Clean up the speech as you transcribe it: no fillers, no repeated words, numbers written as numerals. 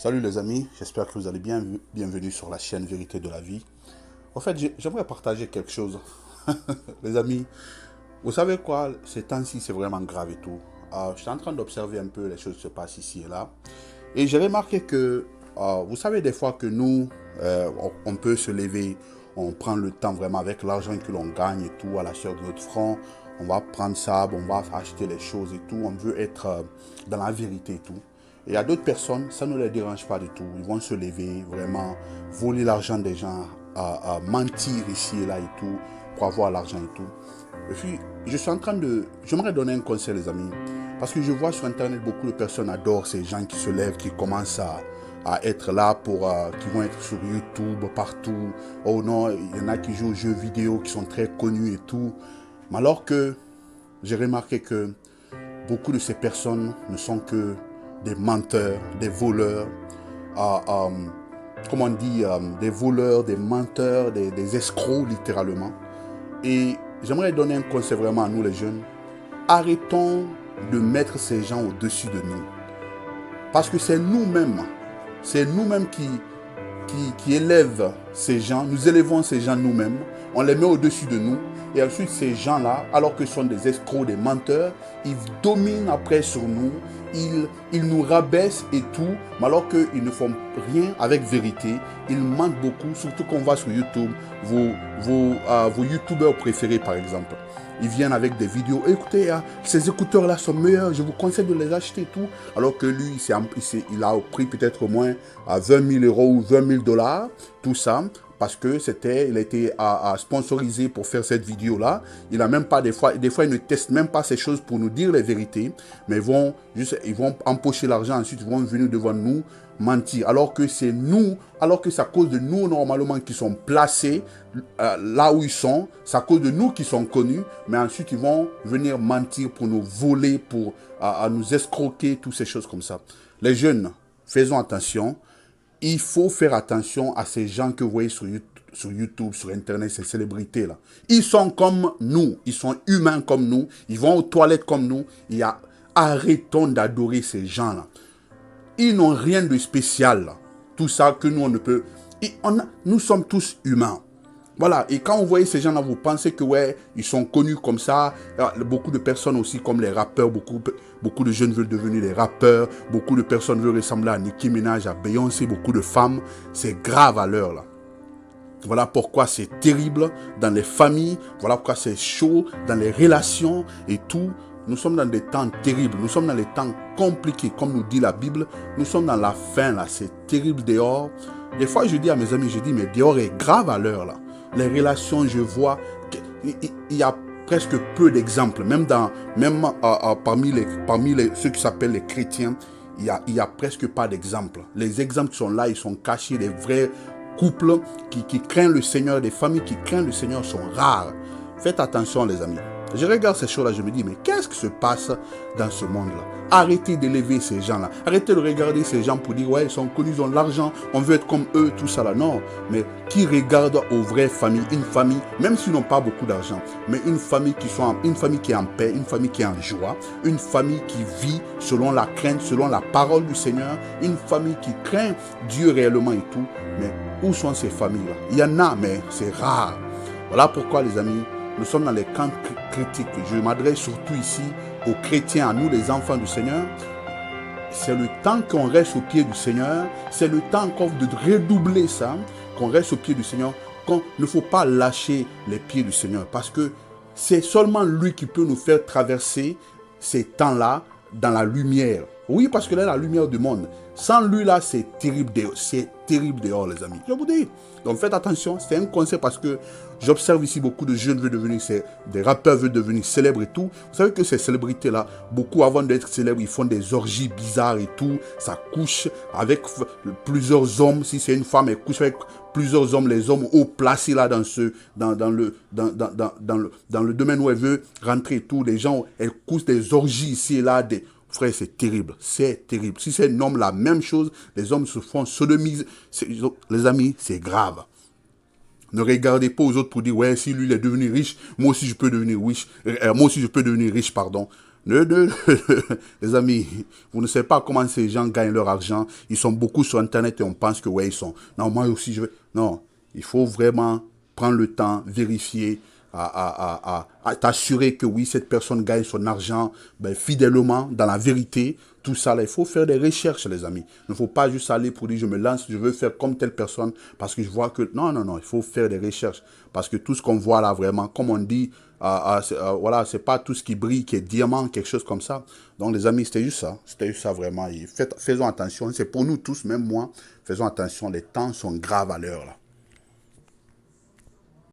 Salut les amis, j'espère que vous allez bien. Bienvenue sur la chaîne Vérité de la vie. En fait, j'aimerais partager quelque chose. Les amis, vous savez quoi, ces temps-ci, c'est vraiment grave et tout. Je suis en train d'observer un peu les choses qui se passent ici et là. Et j'ai remarqué que, vous savez, des fois que nous, on peut se lever, on prend le temps vraiment avec l'argent que l'on gagne et tout, à la sueur de notre front. On va prendre ça, on va acheter les choses et tout. On veut être dans la vérité et tout. Et il y a d'autres personnes, ça ne les dérange pas du tout. Ils vont se lever, vraiment voler l'argent des gens, mentir ici et là et tout, pour avoir l'argent et tout. Et puis, je suis en train de... J'aimerais donner un conseil, les amis. Parce que je vois sur Internet, beaucoup de personnes adorent ces gens qui se lèvent, qui commencent à être là pour... qui vont être sur YouTube, partout. Oh non, il y en a qui jouent aux jeux vidéo, qui sont très connus et tout. Mais alors que j'ai remarqué que beaucoup de ces personnes ne sont que des menteurs, des voleurs, comment on dit, des voleurs, des menteurs, des escrocs littéralement. Et j'aimerais donner un conseil vraiment à nous les jeunes. Arrêtons de mettre ces gens au-dessus de nous. Parce que c'est nous-mêmes qui élèvent ces gens. Nous élevons ces gens nous-mêmes. On les met au-dessus de nous. Et ensuite, ces gens-là, alors que ce sont des escrocs, des menteurs, ils dominent après sur nous. Ils nous rabaissent et tout. Mais alors qu'ils ne font rien avec vérité. Ils mentent beaucoup. Surtout qu'on va sur YouTube. Vos YouTubeurs préférés, par exemple. Ils viennent avec des vidéos. Écoutez, ces écouteurs-là sont meilleurs. Je vous conseille de les acheter tout. Alors que lui, il a pris peut-être au moins à 20 000 euros ou 20 000 $. Tout ça. Parce que il a été sponsorisé pour faire cette vidéo-là. Il n'a même pas, des fois, ils ne testent même pas ces choses pour nous dire les vérités. Mais ils vont empocher l'argent. Ensuite, ils vont venir devant nous mentir. Alors que c'est à cause de nous, normalement, qui sont placés là où ils sont. C'est à cause de nous qui sont connus. Mais ensuite, ils vont venir mentir pour nous voler, pour nous escroquer, toutes ces choses comme ça. Les jeunes, faisons attention. Il faut faire attention à ces gens que vous voyez sur YouTube, sur Internet, ces célébrités-là. Ils sont comme nous. Ils sont humains comme nous. Ils vont aux toilettes comme nous. Arrêtons d'adorer ces gens-là. Ils n'ont rien de spécial. Là. Tout ça que nous, on ne peut... Nous sommes tous humains. Voilà, et quand vous voyez ces gens-là, vous pensez que ouais, ils sont connus comme ça. Beaucoup de personnes aussi, comme les rappeurs, beaucoup de jeunes veulent devenir des rappeurs. Beaucoup de personnes veulent ressembler à Nicki Minaj, à Beyoncé, beaucoup de femmes. C'est grave à l'heure là. Voilà pourquoi c'est terrible dans les familles. Voilà pourquoi c'est chaud dans les relations et tout. Nous sommes dans des temps terribles. Nous sommes dans des temps compliqués, comme nous dit la Bible. Nous sommes dans la fin là. C'est terrible dehors. Des fois, je dis à mes amis, mais dehors est grave à l'heure là. Les relations, je vois qu'il y a presque peu d'exemples. Même parmi ceux qui s'appellent les chrétiens, il y a presque pas d'exemples. Les exemples qui sont là, ils sont cachés. Les vrais couples qui craignent le Seigneur, des familles qui craignent le Seigneur sont rares. Faites attention les amis. Je regarde ces choses-là, je me dis, mais qu'est-ce qui se passe dans ce monde-là? Arrêtez d'élever ces gens-là. Arrêtez de regarder ces gens pour dire, ouais, ils sont connus, ils ont de l'argent, on veut être comme eux, tout ça là. Non, mais qui regarde aux vraies familles, une famille, même s'ils n'ont pas beaucoup d'argent, mais une famille qui est en paix, une famille qui est en joie, une famille qui vit selon la crainte, selon la parole du Seigneur, une famille qui craint Dieu réellement et tout. Mais où sont ces familles-là? Il y en a, mais c'est rare. Voilà pourquoi, les amis, nous sommes dans les camps critiques. Je m'adresse surtout ici aux chrétiens, à nous les enfants du Seigneur. C'est le temps qu'on reste au pied du Seigneur. C'est le temps encore de redoubler ça, qu'on reste au pied du Seigneur. Il ne faut pas lâcher les pieds du Seigneur parce que c'est seulement lui qui peut nous faire traverser ces temps-là dans la lumière. Oui, parce que là, la lumière du monde. Sans lui, là, c'est terrible dehors, les amis. Je vous dis. Donc, faites attention. C'est un conseil parce que j'observe ici beaucoup de jeunes veulent devenir, des rappeurs veulent devenir célèbres et tout. Vous savez que ces célébrités-là, beaucoup avant d'être célèbres, ils font des orgies bizarres et tout. Ça couche avec plusieurs hommes. Si c'est une femme, elle couche avec plusieurs hommes, les hommes haut placés là dans le domaine où elle veut rentrer et tout. Les gens, elles couchent des orgies ici et là, frère, c'est terrible. C'est terrible. Si c'est un homme, la même chose. Les hommes se font sodomiser. Les amis, c'est grave. Ne regardez pas aux autres pour dire, ouais, si lui il est devenu riche, moi aussi je peux devenir riche. Moi aussi je peux devenir riche, pardon. Les amis, vous ne savez pas comment ces gens gagnent leur argent. Ils sont beaucoup sur Internet et on pense que, ouais, ils sont. Non, moi aussi, je veux. Non, il faut vraiment prendre le temps, vérifier, à t'assurer que oui, cette personne gagne son argent ben, fidèlement, dans la vérité. Tout ça, là, il faut faire des recherches, les amis. Il ne faut pas juste aller pour dire, je me lance, je veux faire comme telle personne, parce que je vois que... Non, non, non, il faut faire des recherches. Parce que tout ce qu'on voit là, vraiment, comme on dit, voilà, c'est pas tout ce qui brille qui est diamant, quelque chose comme ça. Donc, les amis, c'était juste ça. C'était juste ça, vraiment. Et faisons attention. C'est pour nous tous, même moi. Faisons attention. Les temps sont graves à l'heure, là.